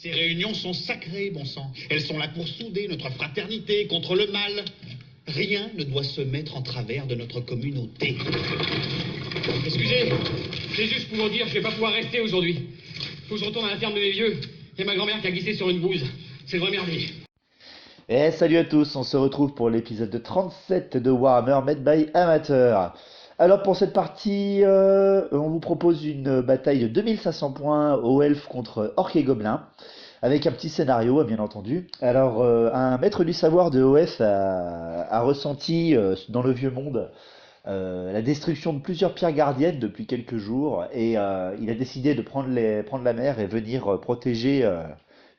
Ces réunions sont sacrées, bon sang. Elles sont là pour souder notre fraternité contre le mal. Rien ne doit se mettre en travers de notre communauté. Excusez, c'est juste pour vous dire que je vais pas pouvoir rester aujourd'hui. Faut que je retourne à la ferme de mes vieux. Il y a ma grand-mère qui a glissé sur une bouse. C'est le vrai merdier. Et salut à tous, on se retrouve pour l'épisode de 37 de Warhammer Made by Amateur. Alors pour cette partie, on vous propose une bataille de 2500 points au elfe contre orc et gobelins, avec un petit scénario bien entendu. Alors un maître du savoir de OF a ressenti dans le vieux monde la destruction de plusieurs pierres gardiennes depuis quelques jours, et il a décidé de prendre la mer et venir protéger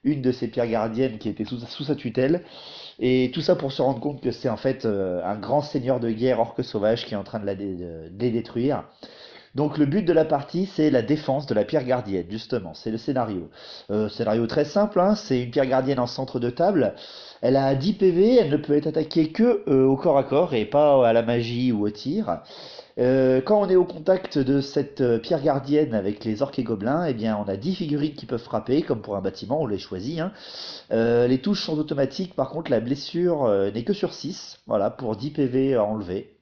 une de ces pierres gardiennes qui était sous sa tutelle. Et tout ça pour se rendre compte que c'est en fait un grand seigneur de guerre orque sauvage qui est en train de les détruire. Donc le but de la partie, c'est la défense de la pierre gardienne, justement, c'est le scénario. Scénario très simple, hein, c'est une pierre gardienne en centre de table. Elle a 10 PV, elle ne peut être attaquée que au corps à corps et pas à la magie ou au tir. Quand on est au contact de cette pierre gardienne avec les orques et gobelins, eh bien on a 10 figurines qui peuvent frapper, comme pour un bâtiment, on les choisit, hein. Les touches sont automatiques, par contre la blessure n'est que sur 6, voilà, pour 10 PV à enlever.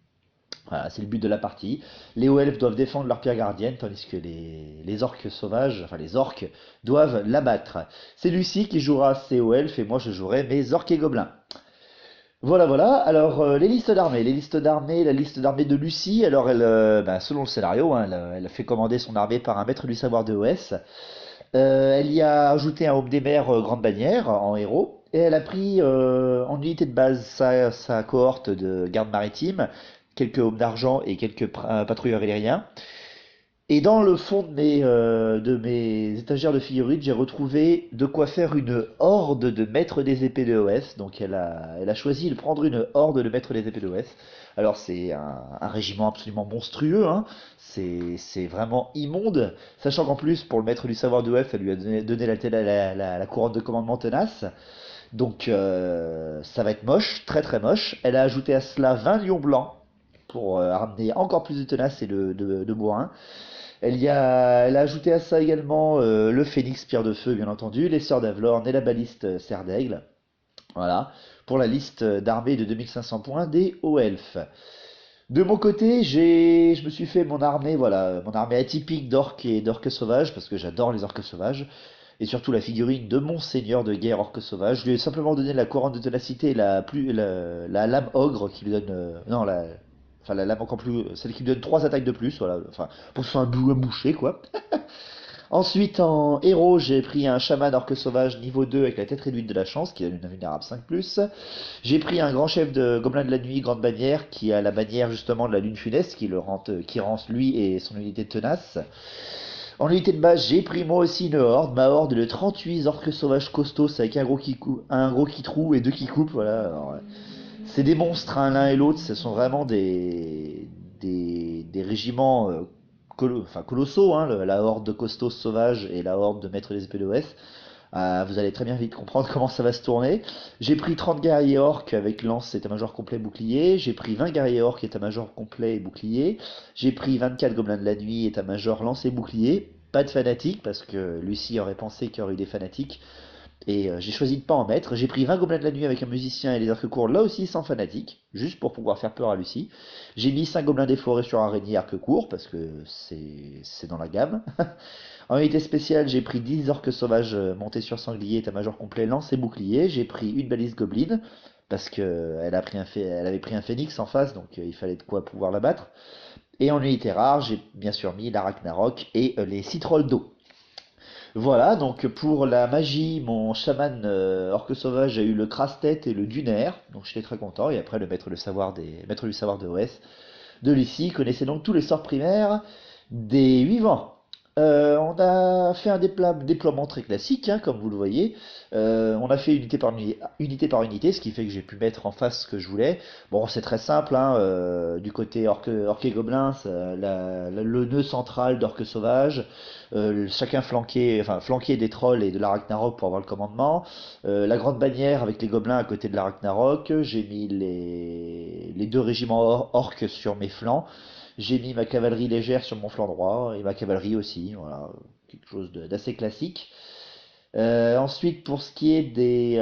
Voilà, c'est le but de la partie. Les hauts elfes doivent défendre leur pierre gardienne, tandis que les orques sauvages, enfin les orques, doivent l'abattre. C'est Lucie qui jouera ses hauts elfes et moi je jouerai mes orques et gobelins. Voilà, voilà. Alors, les listes d'armées. La liste d'armées de Lucie, alors elle, selon le scénario, hein, elle a fait commander son armée par un maître du savoir de OS. Elle y a ajouté un homme des mers grande bannière en héros. Et elle a pris en unité de base sa cohorte de garde maritime, quelques hommes d'argent et quelques patrouilleurs aériens. Et dans le fond de mes étagères de figurines, j'ai retrouvé de quoi faire une horde de maîtres des épées de OS. Donc elle a choisi de prendre une horde de maîtres des épées de OS. Alors c'est un régiment absolument monstrueux, hein. C'est vraiment immonde. Sachant qu'en plus, pour le maître du savoir de OF, elle lui a donné la couronne de commandement tenace. Donc ça va être moche, très très moche. Elle a ajouté à cela 20 lions blancs pour ramener encore plus de tenace et de bourrin. Elle a ajouté à ça également le phénix pierre de feu, bien entendu, les sœurs d'Avlorn et la baliste serre d'aigle. Voilà, pour la liste d'armées de 2500 points des hauts elfes. De mon côté, je me suis fait mon armée, voilà, mon armée atypique d'orques et d'orques sauvages, parce que j'adore les orques sauvages, et surtout la figurine de mon seigneur de guerre orque sauvage. Je lui ai simplement donné la couronne de ténacité et la lame ogre qui lui donne, non, enfin la lame encore plus, celle qui lui donne 3 attaques de plus, voilà, enfin, pour que ce soit un boucher, quoi. Ensuite, en héros, j'ai pris un chaman orque sauvage niveau 2 avec la tête réduite de la chance, qui a une invulnérable 5+. J'ai pris un grand chef de gobelins de la nuit, grande bannière, qui a la bannière justement de la lune funeste, qui rend lui et son unité tenace. En unité de base, j'ai pris moi aussi une horde, ma horde de 38 orques sauvages costauds avec un gros qui trou et deux qui coupent, voilà. Alors, c'est des monstres, hein, l'un et l'autre, ce sont vraiment des régiments enfin, colossaux, hein, la horde de costauds sauvages et la horde de maîtres des épées de l'Ouest. Vous allez très bien vite comprendre comment ça va se tourner. J'ai pris 30 guerriers orques avec lance, état-major complet, bouclier. J'ai pris 20 guerriers orques, état-major complet et bouclier. J'ai pris 24 gobelins de la nuit, état-major lance et bouclier. Pas de fanatiques, parce que Lucie aurait pensé qu'il y aurait eu des fanatiques. Et j'ai choisi de pas en mettre. J'ai pris 20 gobelins de la nuit avec un musicien et les arcs courts, là aussi sans fanatique, juste pour pouvoir faire peur à Lucie. J'ai mis 5 gobelins des forêts sur araignée arc court, parce que c'est dans la gamme. En unité spéciale, j'ai pris 10 orques sauvages montés sur sanglier, état-major complet, lance et bouclier. J'ai pris une balise gobeline, parce qu'elle elle avait pris un phénix en face, donc il fallait de quoi pouvoir la battre. Et en unité rare, j'ai bien sûr mis l'Arachnarok et les 6 trolls d'eau. Voilà, donc pour la magie, mon chaman orque sauvage a eu le crasse-tête et le dunaire, donc j'étais très content, et après le maître du savoir de OS de Lucie connaissait donc tous les sorts primaires des 8 vents. On a fait un déploiement très classique, hein, comme vous le voyez. On a fait unité par unité, ce qui fait que j'ai pu mettre en face ce que je voulais. Bon, c'est très simple, hein, du côté orque et gobelin, le nœud central d'orque sauvage, chacun flanqué des trolls et de l'Arachnarok pour avoir le commandement. La grande bannière avec les gobelins à côté de l'Arachnarok. J'ai mis les deux régiments orques sur mes flancs. J'ai mis ma cavalerie légère sur mon flanc droit et ma cavalerie aussi, voilà, quelque chose d'assez classique. Ensuite, pour ce qui est des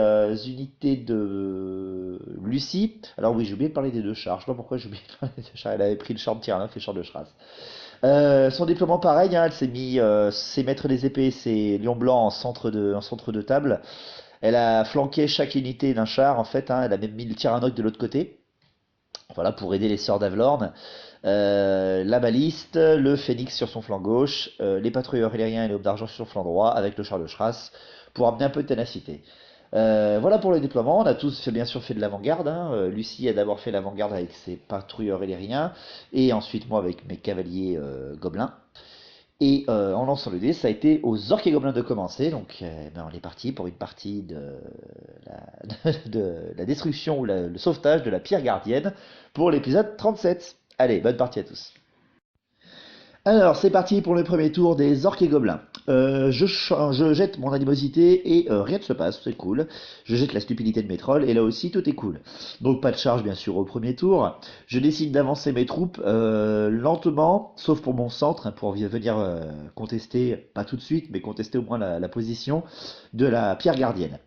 unités de Lucie, alors oui, j'ai oublié de parler des deux chars. Je sais pas pourquoi j'ai oublié de parler des deux chars. Elle avait pris le char de Tyrannov et le char de Schraz. Son déploiement, pareil, hein, elle s'est mis ses maîtres des épées, ses lions blancs en centre de table. Elle a flanqué chaque unité d'un char, en fait, hein. Elle a même mis le Tyrannok de l'autre côté. Voilà, pour aider les sœurs d'Avlorn. La baliste, le phénix sur son flanc gauche, les patrouilleurs illyriens et les aubes d'argent sur son flanc droit, avec le char de Schras, pour amener un peu de ténacité. Voilà pour le déploiement. On a tous bien sûr fait de l'avant-garde, hein. Lucie a d'abord fait l'avant-garde avec ses patrouilleurs illyriens, et ensuite moi avec mes cavaliers gobelins. Et en lançant le dé, ça a été aux orques et gobelins de commencer. Donc ben, on est parti pour une partie de la destruction ou le sauvetage de la pierre gardienne pour l'épisode 37. Allez, bonne partie à tous. Alors, c'est parti pour le premier tour des orques et gobelins. Je jette mon animosité et rien ne se passe, c'est cool. Je jette la stupidité de mes trolls et là aussi tout est cool. Donc pas de charge bien sûr au premier tour. Je décide d'avancer mes troupes lentement, sauf pour mon centre, hein, pour venir contester, pas tout de suite, mais contester au moins la position de la pierre gardienne.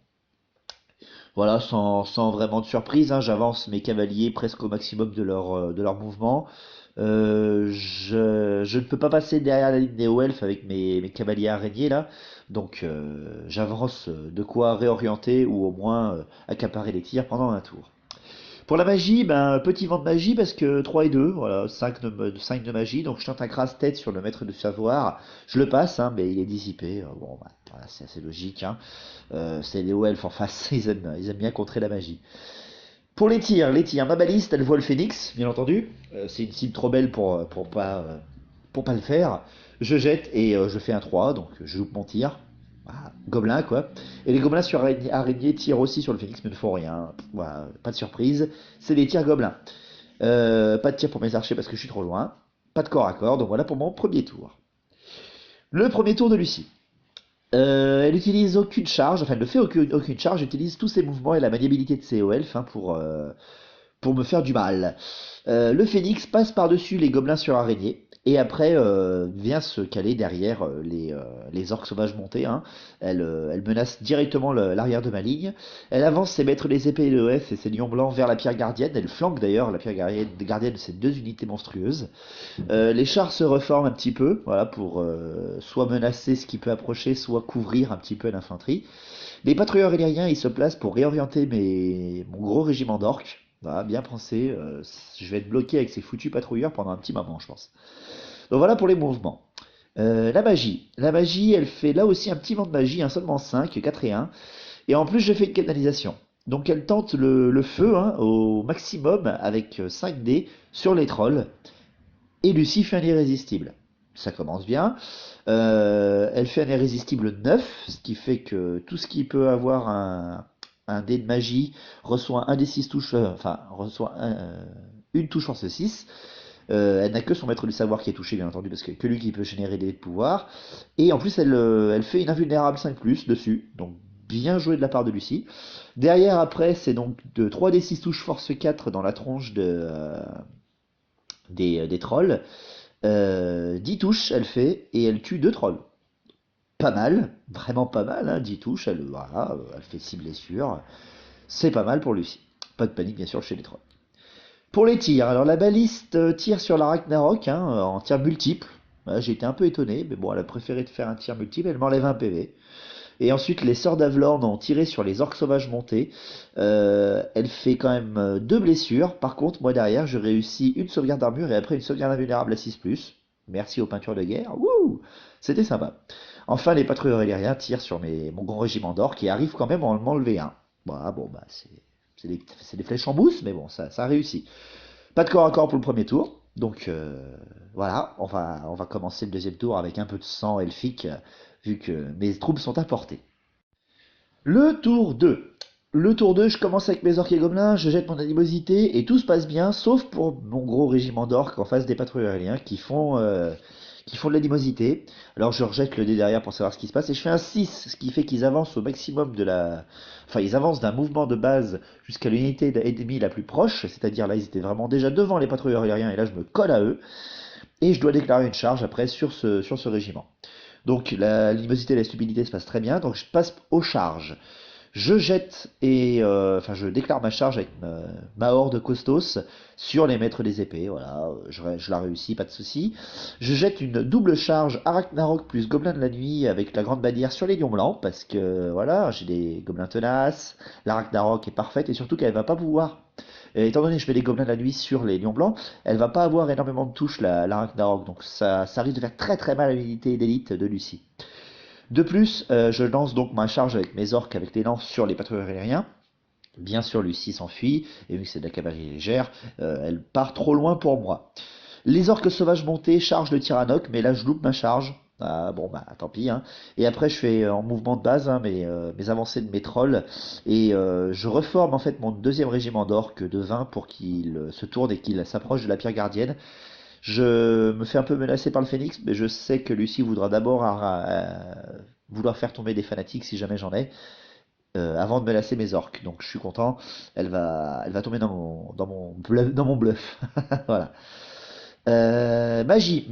Voilà, sans vraiment de surprise, hein, j'avance mes cavaliers presque au maximum de leur mouvement. Je ne peux pas passer derrière la ligne des hauts elfes avec mes cavaliers araignées là, donc j'avance de quoi réorienter ou au moins accaparer les tirs pendant un tour. Pour la magie, ben, petit vent de magie parce que 3 et 2, voilà, 5 de magie, donc je tente un crasse-tête sur le maître du savoir. Je le passe, hein, mais il est dissipé. Bon, bah, voilà, c'est assez logique, hein. C'est les hauts elfes en face, ils aiment bien contrer la magie. Pour les tirs, ma baliste, elle voit le phénix, bien entendu. C'est une cible trop belle pour pas le faire. Je jette et je fais un 3, donc je loupe mon tir. Voilà, gobelin quoi. Et les gobelins sur araignée tirent aussi sur le phénix, mais ne font rien. Voilà, pas de surprise. C'est des tirs gobelins. Pas de tir pour mes archers parce que je suis trop loin. Pas de corps à corps, donc voilà pour mon premier tour. Le premier tour de Lucie. Elle utilise aucune charge, enfin elle ne fait aucune charge, utilise tous ses mouvements et la maniabilité de ses elfes hein, pour me faire du mal. Le phénix passe par-dessus les gobelins sur araignée et après vient se caler derrière les orques sauvages montés, hein. Elle menace directement l'arrière de ma ligne. Elle avance ses maîtres des épées et de EF et ses lions blancs vers la pierre gardienne. Elle flanque d'ailleurs la pierre gardienne de ces deux unités monstrueuses. Les chars se reforment un petit peu, voilà, pour soit menacer ce qui peut approcher, soit couvrir un petit peu l'infanterie. Les patrouilleurs illyriens, ils se placent pour réorienter mon gros régiment d'orques. Voilà, bien pensé, je vais être bloqué avec ces foutus patrouilleurs pendant un petit moment, je pense. Donc voilà pour les mouvements. La magie. La magie, elle fait là aussi un petit vent de magie, hein, seulement 5, 4 et 1. Et en plus, je fais une canalisation. Donc elle tente le feu hein, au maximum avec 5 dés sur les trolls. Et Lucie fait un irrésistible. Ça commence bien. Elle fait un irrésistible 9, ce qui fait que tout ce qui peut avoir un dé de magie reçoit un des 6 touches, enfin, reçoit une touche force 6. Elle n'a que son maître du savoir qui est touché, bien entendu, parce que lui qui peut générer des dés de pouvoir. Et en plus, elle fait une invulnérable 5+, dessus. Donc, bien joué de la part de Lucie. Derrière, après, c'est donc de 3 des 6 touches force 4 dans la tronche des trolls. 10 touches, elle fait, et elle tue 2 trolls. Pas mal, vraiment pas mal, hein, 10 touches, voilà, elle fait 6 blessures. C'est pas mal pour Lucie. Pas de panique, bien sûr, chez les trolls. Pour les tirs, alors la baliste tire sur la Ragnarok hein, en tir multiple. J'ai été un peu étonné, mais bon, elle a préféré de faire un tir multiple, elle m'enlève un PV. Et ensuite, les sœurs d'Avlorn ont tiré sur les orques sauvages montés. Elle fait quand même 2 blessures. Par contre, moi derrière, je réussis une sauvegarde d'armure et après une sauvegarde invulnérable à 6+. Merci aux peintures de guerre. Wouh, c'était sympa. Enfin, les patrouilleurs illyriens tirent sur mon grand régiment d'orques et arrivent quand même à m'enlever un. Voilà, bon, bah, c'est des flèches en mousse, mais bon, ça a réussi. Pas de corps à corps pour le premier tour. Donc voilà, on va commencer le deuxième tour avec un peu de sang elfique, vu que mes troupes sont à portée. Le tour 2. Le tour 2, je commence avec mes orques et gobelins, je jette mon animosité, et tout se passe bien, sauf pour mon gros régiment d'orques en face des patrouilleurs aériens qui font de l'animosité. Alors je rejette le dé derrière pour savoir ce qui se passe, et je fais un 6, ce qui fait qu'ils avancent au maximum Enfin, ils avancent d'un mouvement de base jusqu'à l'unité ennemie la plus proche, c'est-à-dire là, ils étaient vraiment déjà devant les patrouilleurs aériens, et là, je me colle à eux, et je dois déclarer une charge après sur ce régiment. Donc la luminosité et la stupidité se passent très bien. Donc je passe aux charges. Je jette enfin je déclare ma charge avec ma horde costos sur les maîtres des épées. Voilà, je la réussis, pas de souci. Je jette une double charge Arachnarok plus Gobelin de la nuit avec la grande bannière sur les lions blancs parce que voilà, j'ai des gobelins tenaces. L'Arachnarok est parfaite et surtout qu'elle va pas pouvoir. Étant donné que je fais des gobelins de la nuit sur les lions blancs, elle va pas avoir énormément de touches la Ragnarok, donc ça risque de faire très très mal à l'unité d'élite de Lucie. De plus, je lance donc ma charge avec mes orques avec les lances sur les patrouilleurs aériens. Bien sûr, Lucie s'enfuit, et vu que c'est de la cavalerie légère, elle part trop loin pour moi. Les orques sauvages montés chargent le Tyrannoc, mais là je loupe ma charge. Ah, bon bah tant pis hein. Et après je fais en mouvement de base hein, mes avancées de mes trolls et je reforme en fait mon deuxième régiment d'orques de 20 pour qu'il se tourne et qu'il s'approche de la pierre gardienne. Je me fais un peu menacer par le phénix, mais je sais que Lucie voudra d'abord vouloir faire tomber des fanatiques si jamais j'en ai, avant de menacer mes orques. Donc je suis content, elle va tomber dans mon bluff. Voilà. Magie,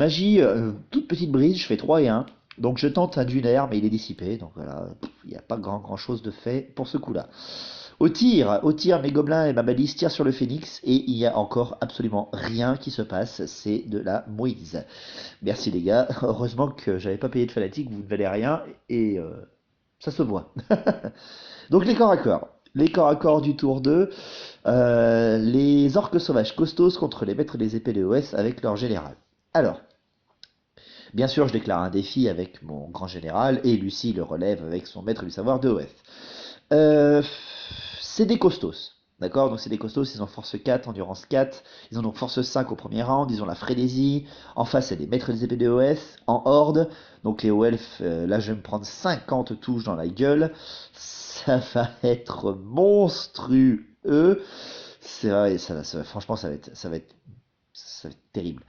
toute petite brise, je fais 3 et 1. Donc je tente un dunaire, mais il est dissipé. Donc voilà, il n'y a pas grand chose de fait pour ce coup-là. Au tir, mes gobelins et ma balise tirent sur le phénix et il n'y a encore absolument rien qui se passe. C'est de la mouise. Merci les gars. Heureusement que j'avais pas payé de fanatique, vous ne valez rien et ça se voit. Donc les corps à corps. Les corps à corps du tour 2. Les orques sauvages costauds contre les maîtres des épées de OS avec leur général. Alors, bien sûr, je déclare un défi avec mon grand général et Lucie le relève avec son maître du savoir de OS. C'est des costauds. D'accord. Donc c'est des costauds, ils ont force 4, endurance 4, ils ont donc force 5 au premier round, ils ont la frénésie, en face c'est des maîtres des épées de OS, en horde, donc les hauts-elfes, là je vais me prendre 50 touches dans la gueule, ça va être monstrueux, c'est vrai, franchement ça va être terrible.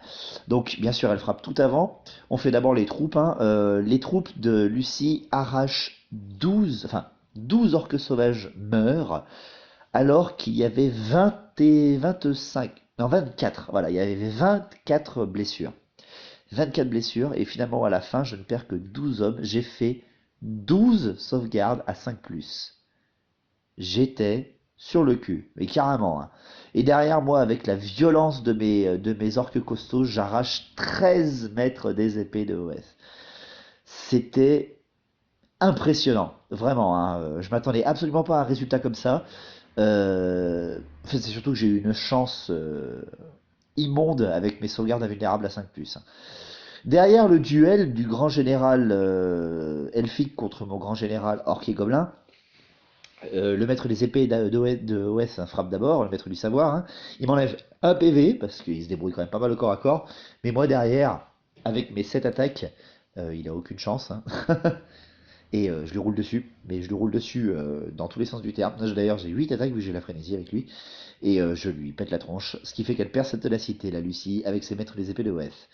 Donc bien sûr elle frappe tout avant, on fait d'abord les troupes, hein. Les troupes de Lucie arrachent 12 orques sauvages meurent, alors qu'il y avait 20 et 25, non 24, voilà, il y avait 24 blessures. 24 blessures, et finalement à la fin, je ne perds que 12 hommes. J'ai fait 12 sauvegardes à 5+. J'étais sur le cul, mais carrément, hein. Et derrière moi, avec la violence de mes orques costauds, j'arrache 13 mètres des épées de OS. C'était impressionnant, vraiment, hein. Je m'attendais absolument pas à un résultat comme ça. C'est surtout que j'ai eu une chance immonde avec mes sauvegardes invulnérables à 5+. Derrière le duel du grand général elfique contre mon grand général orc et gobelin, le maître des épées de OS frappe d'abord, le maître du savoir, hein. Il m'enlève un PV, parce qu'il se débrouille quand même pas mal au corps à corps, mais moi derrière, avec mes 7 attaques, il a aucune chance, hein. Et je lui roule dessus, mais je lui roule dessus dans tous les sens du terme. D'ailleurs, j'ai 8 attaques vu que j'ai la frénésie avec lui, et je lui pète la tronche, ce qui fait qu'elle perd sa ténacité, la Lucie, avec ses maîtres des épées de OS.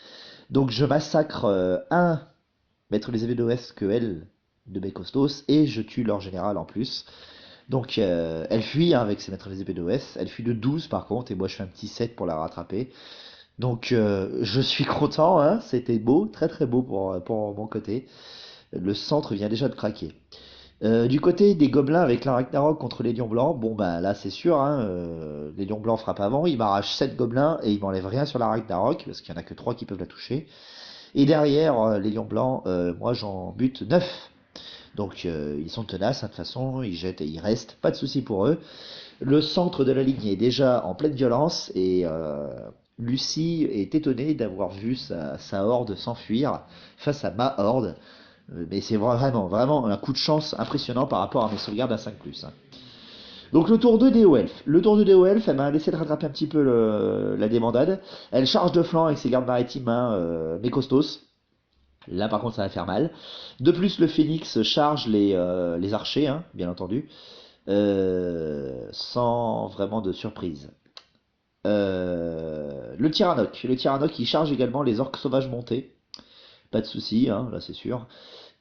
Donc je massacre un maître des épées de OS que elle, de mes costos, et je tue leur général en plus. Donc elle fuit hein, avec ses maîtres des épées de OS, elle fuit de 12 par contre, et moi je fais un petit 7 pour la rattraper. Donc je suis content, hein, c'était beau, très très beau pour mon côté. Le centre vient déjà de craquer. Du côté des gobelins avec la Ragnarok contre les lions blancs, bon bah là c'est sûr, hein, les lions blancs frappent avant, ils m'arrachent 7 gobelins et ils m'enlèvent rien sur la Ragnarok, parce qu'il n'y en a que 3 qui peuvent la toucher. Et derrière les lions blancs, moi j'en bute 9. Donc ils sont tenaces, hein, de toute façon, ils jettent et ils restent, pas de souci pour eux. Le centre de la ligne est déjà en pleine violence et Lucie est étonnée d'avoir vu sa horde s'enfuir face à ma horde. Mais c'est vraiment un coup de chance impressionnant par rapport à mes sauvegardes à 5+. Hein. Donc le tour 2 des hauts elfes. Le tour 2 des hauts elfes, elle m'a laissé de rattraper un petit peu la débandade. Elle charge de flanc avec ses gardes maritimes, hein, mes costos. Là par contre ça va faire mal. De plus le phénix charge les archers, hein, bien entendu. Sans vraiment de surprise. Le Tyrannoc il charge également les orques sauvages montés. Pas de souci, hein, là c'est sûr.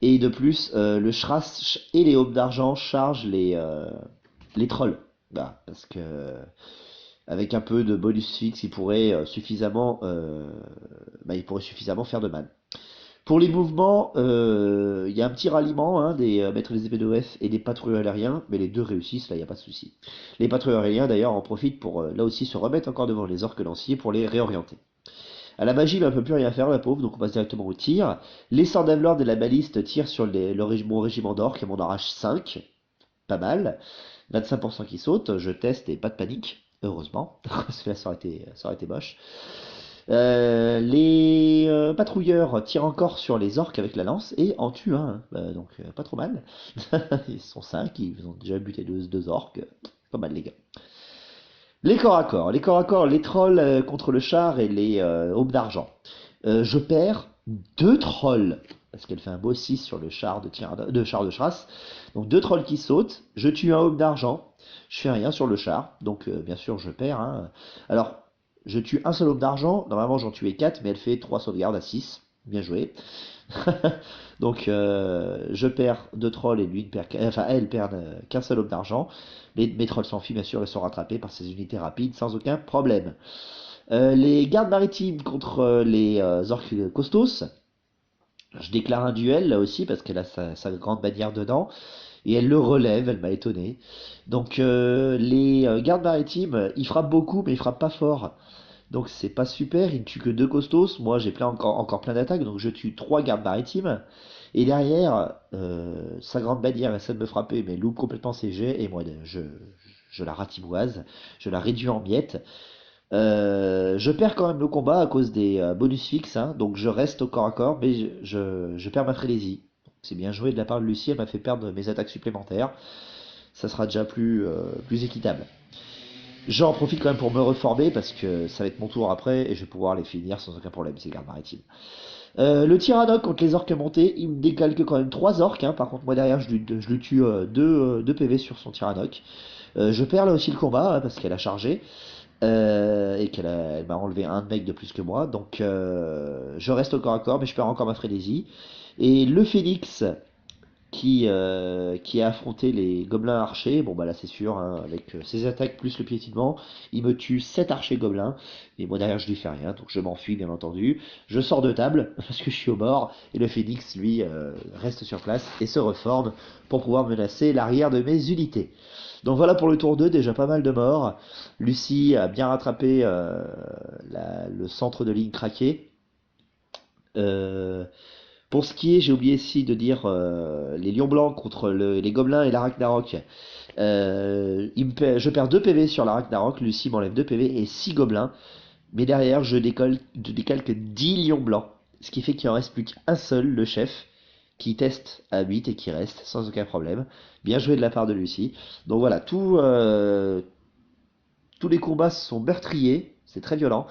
Et de plus, le Shrash et les Aubes d'Argent chargent les trolls. Bah, parce que avec un peu de bonus fixe, il pourrait suffisamment faire de mal. Pour les mouvements, il y a un petit ralliement hein, des maîtres des épées d'OF et des patrouilleurs aériens, mais les deux réussissent, là il n'y a pas de souci. Les patrouilleurs aériens d'ailleurs en profitent pour là aussi se remettre encore devant les orques lanciers pour les réorienter. À la magie, il ne peut plus rien faire, la pauvre, donc on passe directement au tir. Les sorts d'Avlord et la baliste tirent sur mon régiment d'orques et mon arrache 5. Pas mal. 25% qui saute, je teste et pas de panique, heureusement, parce que là ça aurait été moche. Les patrouilleurs tirent encore sur les orques avec la lance et en tuent un, donc pas trop mal. Ils sont 5, ils ont déjà buté deux orques, pas mal les gars. Les corps à corps, les trolls contre le char et les aubes d'argent. Je perds 2 trolls, parce qu'elle fait un beau 6 sur le char de char de chasse. Donc 2 trolls qui sautent, je tue un aube d'argent, je fais rien sur le char, donc bien sûr je perds. Hein. Alors, je tue un seul aube d'argent, normalement j'en tuais 4, mais elle fait 3 sauvegardes à 6. Bien joué. Donc je perds 2 trolls et lui elle perd qu'un seul aube d'argent. Mes trolls s'enfuient bien sûr et sont rattrapés par ces unités rapides sans aucun problème. Les gardes maritimes contre les orques costos. Je déclare un duel là aussi parce qu'elle a sa grande bannière dedans. Et elle le relève, elle m'a étonné. Donc les gardes maritimes, ils frappent beaucoup mais ils frappent pas fort. Donc c'est pas super, il ne tue que 2 costos. Moi j'ai encore plein d'attaques, donc je tue 3 gardes maritimes. Et derrière, sa grande bannière essaie de me frapper, mais loupe complètement ses jets, et moi je la ratiboise, je la réduis en miettes. Je perds quand même le combat à cause des bonus fixes, hein, donc je reste au corps à corps, mais je perds ma frénésie. C'est bien joué de la part de Lucie, elle m'a fait perdre mes attaques supplémentaires. Ça sera déjà plus équitable. J'en profite quand même pour me reformer parce que ça va être mon tour après et je vais pouvoir les finir sans aucun problème, ces gardes maritimes. Le Tyrannoc contre les orques montés, il me décalque quand même 3 orques. Hein. Par contre, moi derrière, je lui tue 2 PV sur son Tyrannoc. Je perds là aussi le combat hein, parce qu'elle a chargé et elle m'a enlevé un mec de plus que moi. Donc je reste au corps à corps, mais je perds encore ma frénésie. Et le Phénix qui a affronté les gobelins archers. Bon bah là c'est sûr, hein, avec ses attaques plus le piétinement, il me tue 7 archers gobelins, et moi derrière je lui fais rien, donc je m'enfuis bien entendu. Je sors de table, parce que je suis au bord, et le phénix lui reste sur place et se reforme pour pouvoir menacer l'arrière de mes unités. Donc voilà pour le tour 2, déjà pas mal de morts. Lucie a bien rattrapé le centre de ligne craqué. Pour ce qui est, j'ai oublié ici de dire les lions blancs contre les gobelins et la Ragnarok. Je perds 2 PV sur la Ragnarok, Lucie m'enlève 2 PV et 6 gobelins. Mais derrière, je décalque 10 lions blancs. Ce qui fait qu'il en reste plus qu'un seul, le chef, qui teste à 8 et qui reste sans aucun problème. Bien joué de la part de Lucie. Donc voilà, tous les combats sont meurtriers, c'est très violent.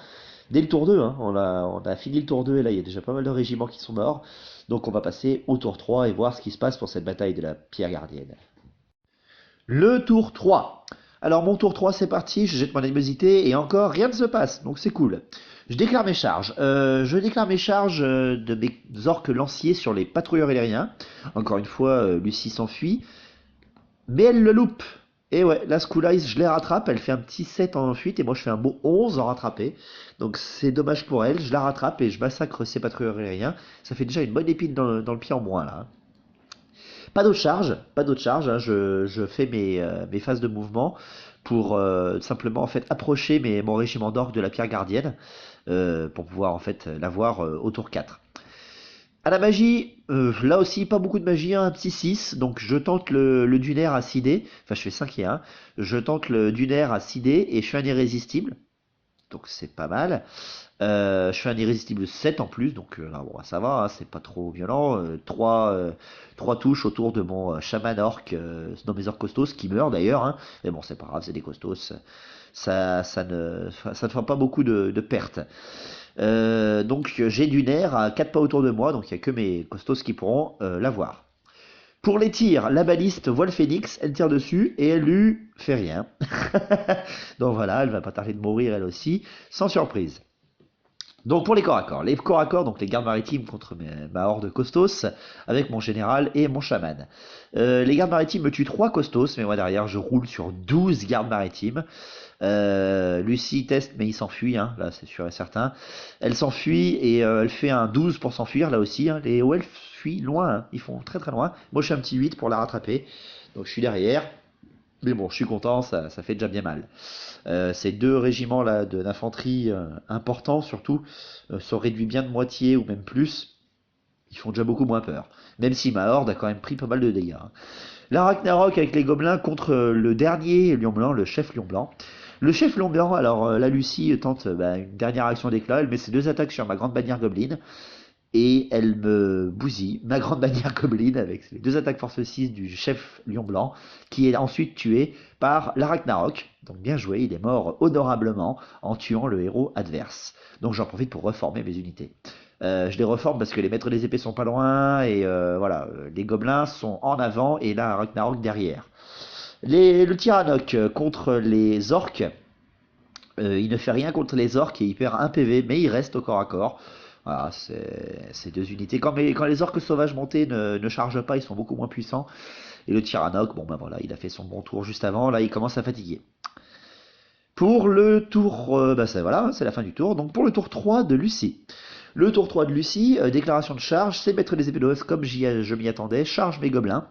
Dès le tour 2, hein, on a fini le tour 2 et là il y a déjà pas mal de régiments qui sont morts. Donc on va passer au tour 3 et voir ce qui se passe pour cette bataille de la pierre gardienne. Le tour 3. Alors mon tour 3 c'est parti, je jette mon animosité et encore rien ne se passe, donc c'est cool. Je déclare mes charges. De mes orques lanciers sur les patrouilleurs aériens. Encore une fois, Lucie s'enfuit. Mais elle le loupe. Et ouais, la School Eyes, je les rattrape, elle fait un petit 7 en fuite et moi je fais un beau 11 en rattrapé. Donc c'est dommage pour elle, je la rattrape et je massacre ses patrouilleurs aériens. Ça fait déjà une bonne épine dans le pied en moins là. Pas d'autre charge, hein, je fais mes phases de mouvement pour simplement en fait approcher mon régiment d'orques de la pierre gardienne pour pouvoir en fait l'avoir au tour 4. À la magie, là aussi pas beaucoup de magie, hein, un petit 6, donc je tente le dunaire à 6D, enfin je fais 5 et 1, je tente le dunaire à 6D et je fais un irrésistible, donc c'est pas mal. Je fais un irrésistible 7 en plus, donc là bon, ça va, hein, c'est pas trop violent. 3 touches autour de mon chaman orc, dans mes orcs costos, qui meurt d'ailleurs, hein. Mais bon c'est pas grave, c'est des costos, ça ne fera pas beaucoup de pertes. Donc j'ai du nerf à 4 pas autour de moi, donc il n'y a que mes costos qui pourront l'avoir. Pour les tirs, la baliste voit le phénix, elle tire dessus et elle lui fait rien. Donc voilà, elle va pas tarder de mourir elle aussi, sans surprise. Donc pour les corps à corps, donc les gardes maritimes contre ma horde costos, avec mon général et mon chaman. Les gardes maritimes me tuent 3 costos, mais moi derrière je roule sur 12 gardes maritimes. Lucie teste, mais il s'enfuit, hein, là c'est sûr et certain. Elle s'enfuit et elle fait un 12 pour s'enfuir, là aussi. Hein. Les elfes fuient loin, hein. Ils font très très loin. Moi je fais un petit 8 pour la rattraper. Donc je suis derrière. Mais bon, je suis content, ça fait déjà bien mal. Ces 2 régiments là d'infanterie importants surtout sont réduits bien de moitié ou même plus. Ils font déjà beaucoup moins peur. Même si ma horde a quand même pris pas mal de dégâts. Hein. La Ragnarok avec les gobelins contre le dernier lion blanc, le chef lion blanc. Le chef lion blanc, alors la Lucie tente une dernière action d'éclat, elle met ses 2 attaques sur ma grande bannière gobelin et elle me bousille ma grande bannière gobelin avec les 2 attaques force 6 du chef lion blanc qui est ensuite tué par la Ragnarok. Donc bien joué, il est mort honorablement en tuant le héros adverse. Donc j'en profite pour reformer mes unités. Je les reforme parce que les maîtres des épées sont pas loin et voilà, les gobelins sont en avant et là Ragnarok derrière. Le Tyrannoc contre les orques, il ne fait rien contre les orques et il perd 1 PV, mais il reste au corps à corps. Voilà, c'est 2 unités. Quand les orques sauvages montés ne chargent pas, ils sont beaucoup moins puissants. Et le Tyrannoc, bon ben voilà, il a fait son bon tour juste avant, là il commence à fatiguer. Pour le tour, voilà, c'est la fin du tour. Donc pour le tour 3 de Lucie. Le tour 3 de Lucie, déclaration de charge, c'est mettre les épées d'OF comme je m'y attendais, charge mes gobelins.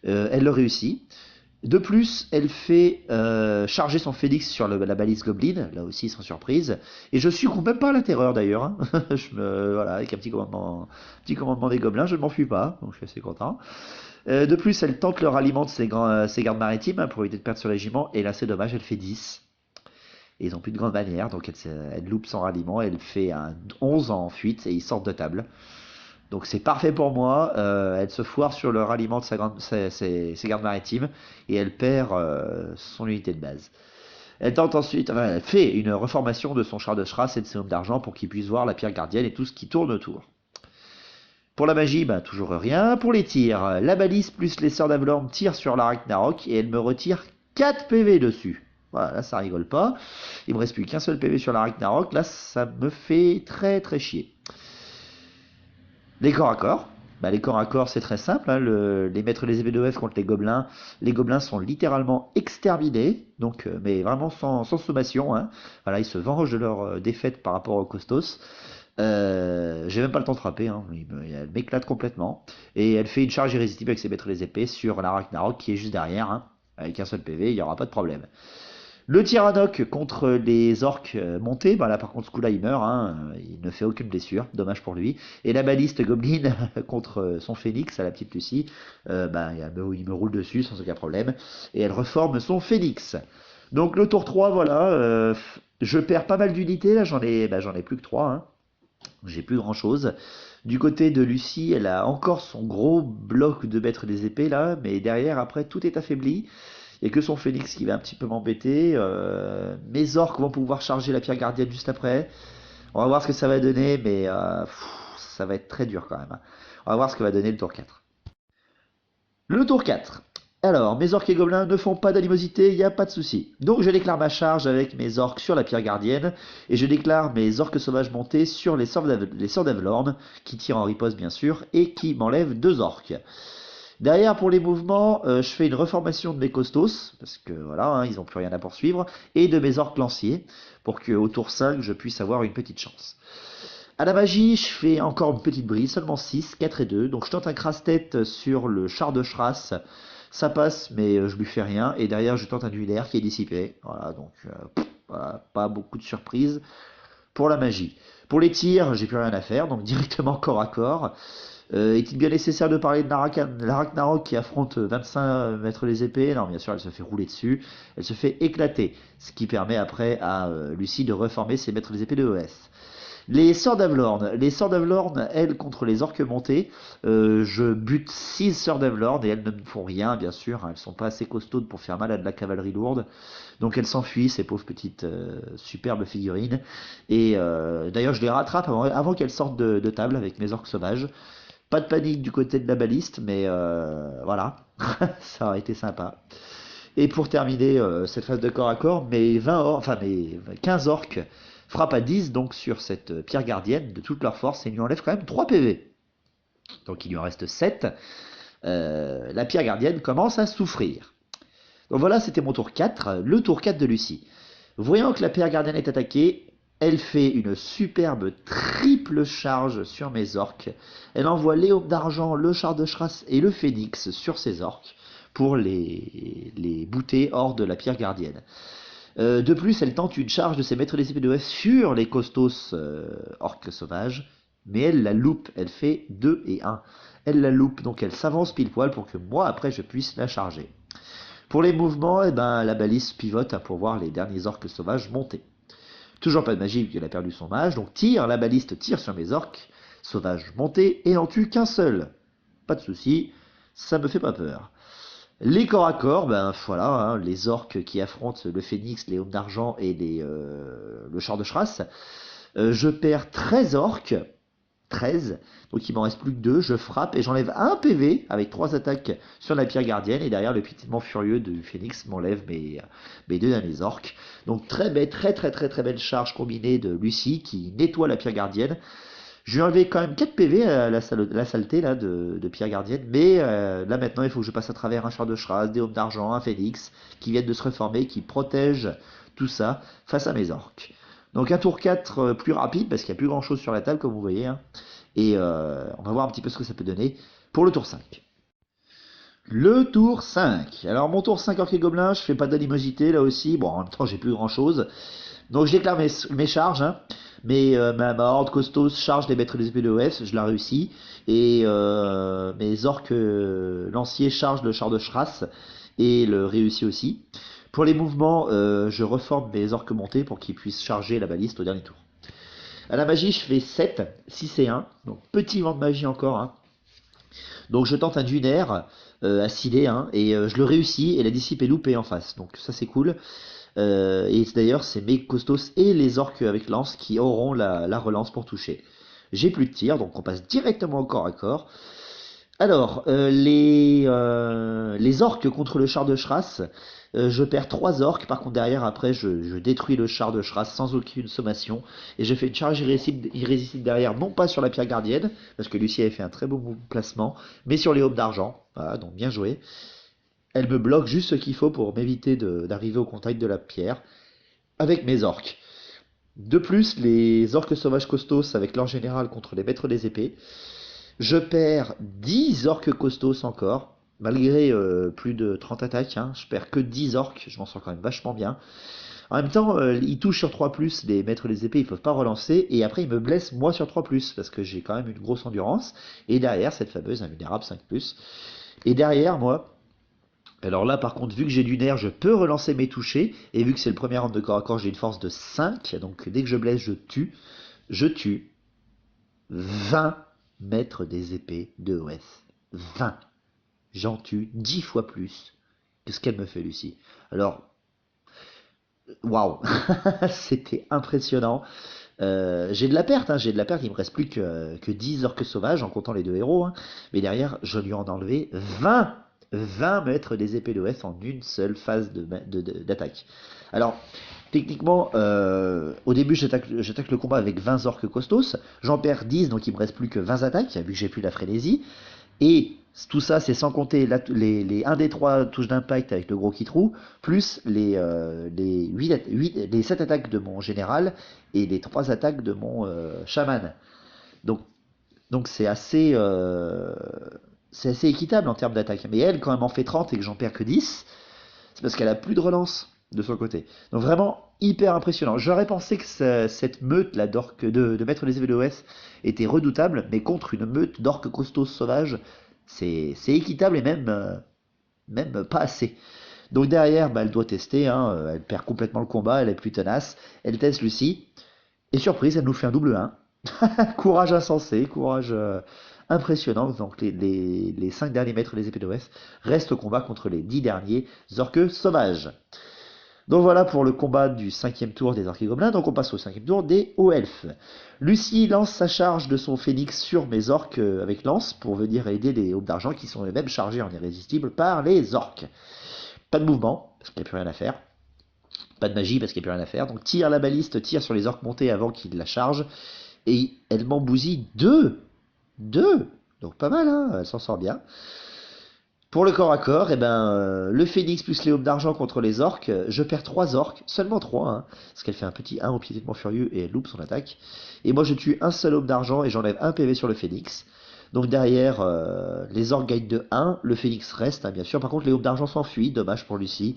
Elle le réussit. De plus, elle fait charger son phénix sur la balise Goblin, là aussi sans surprise, et je succombe même pas à la terreur d'ailleurs. Hein. Voilà, avec un petit commandement des gobelins, je ne m'enfuis pas, donc je suis assez content. De plus, elle tente le ralliement de ses gardes maritimes hein, pour éviter de perdre ce régiment, et là c'est dommage, elle fait 10. Et ils n'ont plus de grande manière, donc elle loupe son ralliement, elle fait un 11 en fuite, et ils sortent de table. Donc c'est parfait pour moi. Elle se foire sur le ralliement de ses gardes maritimes et elle perd son unité de base. Elle tente ensuite, enfin, elle fait une reformation de son char de Shras et de ses hommes d'argent pour qu'ils puissent voir la pierre gardienne et tout ce qui tourne autour. Pour la magie, toujours rien. Pour les tirs, la balise plus les sœurs d'Avalorn tirent sur la Ragnarok et elle me retire 4 PV dessus. Voilà, là ça rigole pas. Il me reste plus qu'un seul PV sur la Ragnarok. Là ça me fait très très chier. Les corps à corps. Les corps à corps, c'est très simple. Hein, les maîtres des épées d'OF contre les gobelins. Les gobelins sont littéralement exterminés, donc, mais vraiment sans sommation. Hein. Voilà, ils se vengent de leur défaite par rapport aux costos. J'ai même pas le temps de frapper. Hein. Elle m'éclate complètement. Et elle fait une charge irrésistible avec ses maîtres des épées sur la Ragnarok qui est juste derrière. Hein. Avec un seul PV, il n'y aura pas de problème. Le Tyrannoc contre les orques montés, là par contre ce coup-là il meurt, hein, il ne fait aucune blessure, dommage pour lui. Et la baliste Goblin contre son phénix à la petite Lucie, il me roule dessus sans aucun problème. Et elle reforme son phénix. Donc le tour 3, voilà, je perds pas mal d'unités, là j'en ai plus que 3, hein. J'ai plus grand chose. Du côté de Lucie, elle a encore son gros bloc de maître des épées là, mais derrière après tout est affaibli. Il n'y a que son phénix qui va un petit peu m'embêter. Mes orques vont pouvoir charger la pierre gardienne juste après. On va voir ce que ça va donner, mais ça va être très dur quand même. Hein. On va voir ce que va donner le tour 4. Le tour 4. Alors, mes orques et gobelins ne font pas d'animosité, il n'y a pas de souci. Donc je déclare ma charge avec mes orques sur la pierre gardienne, et je déclare mes orques sauvages montés sur les sœurs d'Avalorn, qui tirent en riposte bien sûr, et qui m'enlèvent 2 orques. Derrière, pour les mouvements, je fais une reformation de mes costos, parce que voilà, hein, ils n'ont plus rien à poursuivre, et de mes orques lanciers, pour qu'au tour 5, je puisse avoir une petite chance. À la magie, je fais encore une petite brise, seulement 6, 4 et 2, donc je tente un crasse-tête sur le char de Shras, ça passe, mais je lui fais rien, et derrière, je tente un duelaire qui est dissipé, voilà, donc voilà, pas beaucoup de surprises pour la magie. Pour les tirs, j'ai plus rien à faire, donc directement corps à corps. Est-il bien nécessaire de parler de la Ragnarok qui affronte 25 maîtres les épées? Non, bien sûr, elle se fait rouler dessus, elle se fait éclater, ce qui permet après à Lucie de reformer ses maîtres les épées de OS. Les sœurs d'Avalorn, elles, contre les orques montés, je bute 6 sœurs d'Avalorn et elles ne me font rien, bien sûr, hein, elles sont pas assez costaudes pour faire mal à de la cavalerie lourde, donc elles s'enfuient, ces pauvres petites superbes figurines, et d'ailleurs je les rattrape avant qu'elles sortent de table avec mes orques sauvages. Pas de panique du côté de la baliste, mais voilà, ça aurait été sympa. Et pour terminer cette phase de corps à corps, mes 15 orques frappe à 10 donc sur cette pierre gardienne de toute leur force et lui enlève quand même 3 PV. Donc il lui en reste 7. La pierre gardienne commence à souffrir. Donc voilà, c'était mon tour 4, le tour 4 de Lucie. Voyant que la pierre gardienne est attaquée, elle fait une superbe triple charge sur mes orques. Elle envoie Léobe d'argent, le char de Schrass et le phénix sur ses orques pour les bouter hors de la pierre gardienne. De plus, elle tente une charge de ses maîtres des épées de West sur les costos orques sauvages, mais elle la loupe, elle fait 2 et 1. Elle la loupe, donc elle s'avance pile poil pour que moi, après, je puisse la charger. Pour les mouvements, eh ben, la balise pivote pour voir les derniers orques sauvages monter. Toujours pas de magie vu qu'elle a perdu son mage, donc la baliste tire sur mes orques sauvages montés et n'en tue qu'un seul. Pas de souci, ça me fait pas peur. Les corps à corps, ben voilà, hein, les orques qui affrontent le phénix, les hommes d'argent et le char de Schrass. Je perds 13 orques, 13, donc il m'en reste plus que 2, je frappe et j'enlève 1 PV avec 3 attaques sur la pierre gardienne et derrière le piétinement furieux du phénix m'enlève mes 2 derniers orques. Donc très belle charge combinée de Lucie qui nettoie la pierre gardienne. Je lui ai enlevé quand même 4 PV à la saleté là, de pierre gardienne, mais là maintenant il faut que je passe à travers un char de Schrass, des hommes d'argent, un phénix qui viennent de se reformer, qui protègent tout ça face à mes orques. Donc un tour 4 plus rapide parce qu'il n'y a plus grand chose sur la table comme vous voyez. Hein. Et on va voir un petit peu ce que ça peut donner pour le tour 5. Le tour 5. Alors mon tour 5 orc et gobelin, je fais pas d'animosité là aussi. Bon en même temps j'ai plus grand chose. Donc je déclare mes charges. Hein. Ma horde costaud charge les maîtres des épées de OS, je la réussis. Et mes orques lanciers chargent le char de Schrass et le réussit aussi. Pour les mouvements, je reforme mes orques montés pour qu'ils puissent charger la baliste au dernier tour. À la magie, je fais 7, 6 et 1. Donc petit vent de magie encore. Hein. Donc je tente un dunaire à 6D hein, et je le réussis et la dissipe est loupée en face. Donc ça c'est cool. Et d'ailleurs c'est mes costos et les orques avec lance qui auront la relance pour toucher. J'ai plus de tir, donc on passe directement au corps à corps. Alors, les orques contre le char de Schrass, je perds 3 orques, par contre derrière après je détruis le char de Schrass sans aucune sommation, et je fais une charge irrésistible derrière, non pas sur la pierre gardienne, parce que Lucie avait fait un très beau placement, mais sur les aubes d'argent, voilà, donc bien joué. Elle me bloque juste ce qu'il faut pour m'éviter d'arriver au contact de la pierre, avec mes orques. De plus, les orques sauvages costos avec leur général contre les maîtres des épées, je perds 10 orques costauds encore, malgré plus de 30 attaques, hein, je perds que 10 orques, je m'en sors quand même vachement bien. En même temps, ils touchent sur 3+, les maîtres des épées, ils ne peuvent pas relancer, et après ils me blessent moi sur 3+, parce que j'ai quand même une grosse endurance, et derrière cette fameuse invulnérable 5+. Et derrière moi, alors là par contre, vu que j'ai du nerf, je peux relancer mes touchés, et vu que c'est le premier round de corps à corps, j'ai une force de 5, donc dès que je blesse, je tue 20 maîtres des épées de OS. 20. J'en tue 10 fois plus que ce qu'elle me fait, Lucie. Alors, waouh, c'était impressionnant. J'ai de la perte, hein, il me reste plus que 10 orques sauvages en comptant les 2 héros. Hein. Mais derrière, je lui en ai enlevé 20 mètres des épées d'OS en une seule phase d'attaque. Alors, techniquement, au début, j'attaque le combat avec 20 orques costos. J'en perds 10, donc il me reste plus que 20 attaques, vu que j'ai plus la frénésie. Et tout ça, c'est sans compter les 1 des 3 touches d'impact avec le gros kitrou, plus les 7 attaques de mon général et les 3 attaques de mon chaman. Donc c'est assez équitable en termes d'attaque. Mais elle, quand elle m'en fait 30 et que j'en perds que 10, c'est parce qu'elle a plus de relance de son côté. Donc vraiment hyper impressionnant. J'aurais pensé que cette meute là d'orques de maître des EVDOS était redoutable, mais contre une meute d'orques costauds sauvages, c'est équitable et même pas assez. Donc derrière, bah, elle doit tester, hein, elle perd complètement le combat, elle est plus tenace, elle teste Lucie, et surprise, elle nous fait un double 1. Courage insensé, courage impressionnant. Donc les 5 derniers maîtres des épées d'OS restent au combat contre les 10 derniers orques sauvages. Donc voilà pour le combat du 5e tour des orques et gobelins. Donc on passe au 5e tour des hauts elfes. Lucie lance sa charge de son phénix sur mes orques avec lance pour venir aider les aubes d'argent qui sont eux-mêmes chargés en irrésistible par les orques. Pas de mouvement, parce qu'il n'y a plus rien à faire. Pas de magie parce qu'il n'y a plus rien à faire. Donc tire la baliste, tire sur les orques montés avant qu'ils la chargent. Et elle m'en bousille 2. 2. Donc pas mal, hein, elle s'en sort bien. Pour le corps à corps, eh ben, le phénix plus les aubes d'argent contre les orques, je perds 3 orques, seulement 3, hein, parce qu'elle fait un petit 1 au piétinement furieux et elle loupe son attaque. Et moi je tue un seul aube d'argent et j'enlève 1 PV sur le phénix. Donc derrière, les orques gagnent de 1, le phénix reste, hein, bien sûr. Par contre les aubes d'argent s'enfuient, dommage pour Lucie.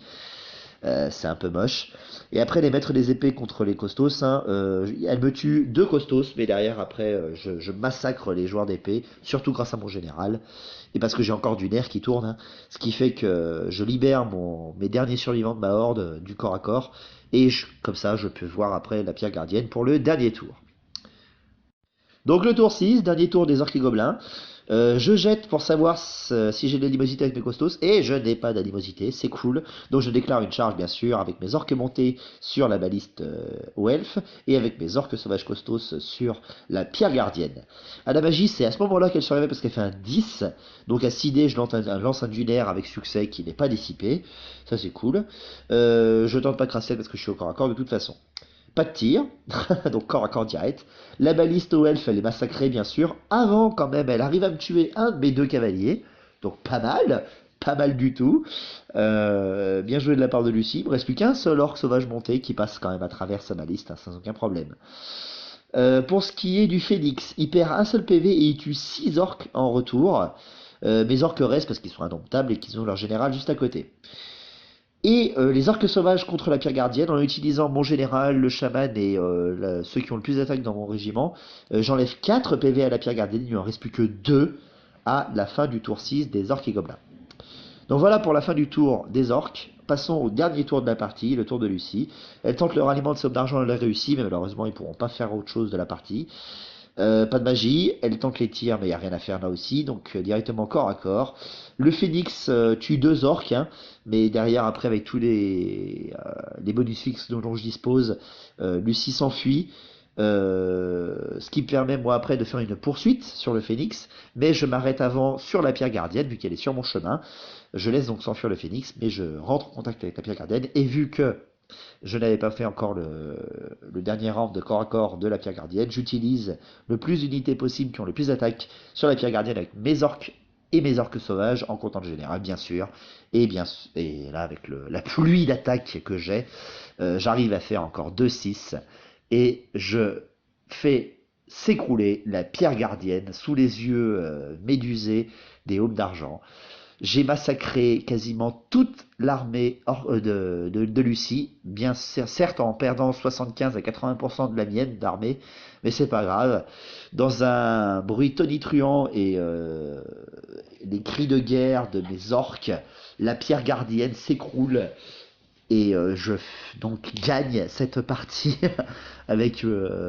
C'est un peu moche. Et après les maîtres des épées contre les costos, hein, elle me tue 2 costos, mais derrière après je massacre les joueurs d'épée, surtout grâce à mon général, et parce que j'ai encore du nerf qui tourne, hein, ce qui fait que je libère mes derniers survivants de ma horde du corps à corps, et comme ça je peux voir après la pierre gardienne pour le dernier tour. Donc le tour 6, dernier tour des orques et gobelins. Je jette pour savoir si j'ai de l'animosité avec mes costos, et je n'ai pas d'animosité, c'est cool. Donc je déclare une charge bien sûr avec mes orques montés sur la baliste aux elfes, et avec mes orques sauvages costos sur la pierre gardienne. À la magie, c'est à ce moment-là qu'elle se réveille parce qu'elle fait un 10, donc à 6 dés je lance un dunaire avec succès qui n'est pas dissipé, ça c'est cool. Je tente pas Crassel parce que je suis au corps à corps de toute façon. Pas de tir, donc corps à corps direct. La baliste au elfe, elle est massacrée bien sûr. Avant quand même, elle arrive à me tuer un de mes 2 cavaliers. Donc pas mal du tout. Bien joué de la part de Lucie. Il me reste plus qu'un seul orc sauvage monté qui passe quand même à travers sa baliste, hein, sans aucun problème. Pour ce qui est du phénix, il perd un seul PV et il tue 6 orques en retour. Mes orques restent parce qu'ils sont indomptables et qu'ils ont leur général juste à côté. Et les orques sauvages contre la pierre gardienne, en utilisant mon général, le chaman et ceux qui ont le plus d'attaques dans mon régiment, j'enlève 4 PV à la pierre gardienne, il ne en reste plus que 2 à la fin du tour 6 des orques et gobelins. Donc voilà pour la fin du tour des orques. Passons au dernier tour de la partie, le tour de Lucie. Elle tente le ralliement de somme d'argent, elle a réussi, mais malheureusement ils ne pourront pas faire autre chose de la partie. Pas de magie, elle tente les tirs, mais il n'y a rien à faire là aussi, donc directement corps à corps. Le phénix tue 2 orques, hein, mais derrière, après, avec tous les bonus fixes dont je dispose, Lucie s'enfuit. Ce qui me permet, moi, après, de faire une poursuite sur le phénix, mais je m'arrête avant sur la pierre gardienne, vu qu'elle est sur mon chemin. Je laisse donc s'enfuir le phénix, mais je rentre en contact avec la pierre gardienne, et vu que je n'avais pas fait encore le dernier round de corps à corps de la pierre gardienne, j'utilise le plus d'unités possibles qui ont le plus d'attaques sur la pierre gardienne avec mes orques et mes orques sauvages, en comptant le général bien sûr, et là avec la pluie d'attaques que j'ai, j'arrive à faire encore 2-6, et je fais s'écrouler la pierre gardienne sous les yeux médusés des aubes d'argent. J'ai massacré quasiment toute l'armée de Lucie, bien certes en perdant 75 à 80% de la mienne d'armée, mais c'est pas grave. Dans un bruit tonitruant et des cris de guerre de mes orques, la pierre gardienne s'écroule et je donc gagne cette partie avec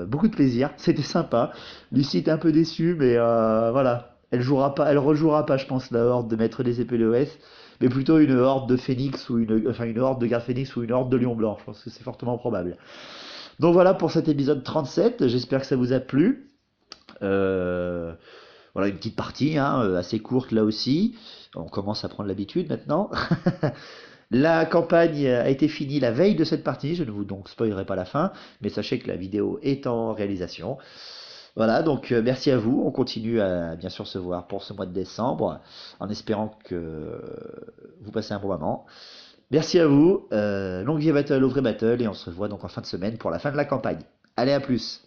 beaucoup de plaisir. C'était sympa. Lucie était un peu déçue, mais voilà. Elle rejouera pas, je pense, la horde de maître des épées de l'Ouest, mais plutôt une horde de phénix ou une horde de garde phénix ou une horde de lion blanc. Je pense que c'est fortement probable. Donc voilà pour cet épisode 37. J'espère que ça vous a plu. Voilà une petite partie, hein, assez courte là aussi. On commence à prendre l'habitude maintenant. La campagne a été finie la veille de cette partie. Je ne vous donc spoilerai pas la fin, mais sachez que la vidéo est en réalisation. Voilà, donc merci à vous. On continue à bien sûr se voir pour ce mois de décembre, en espérant que vous passez un bon moment. Merci à vous. Longue vie à Battle, au vrai Battle, et on se revoit donc en fin de semaine pour la fin de la campagne. Allez, à plus!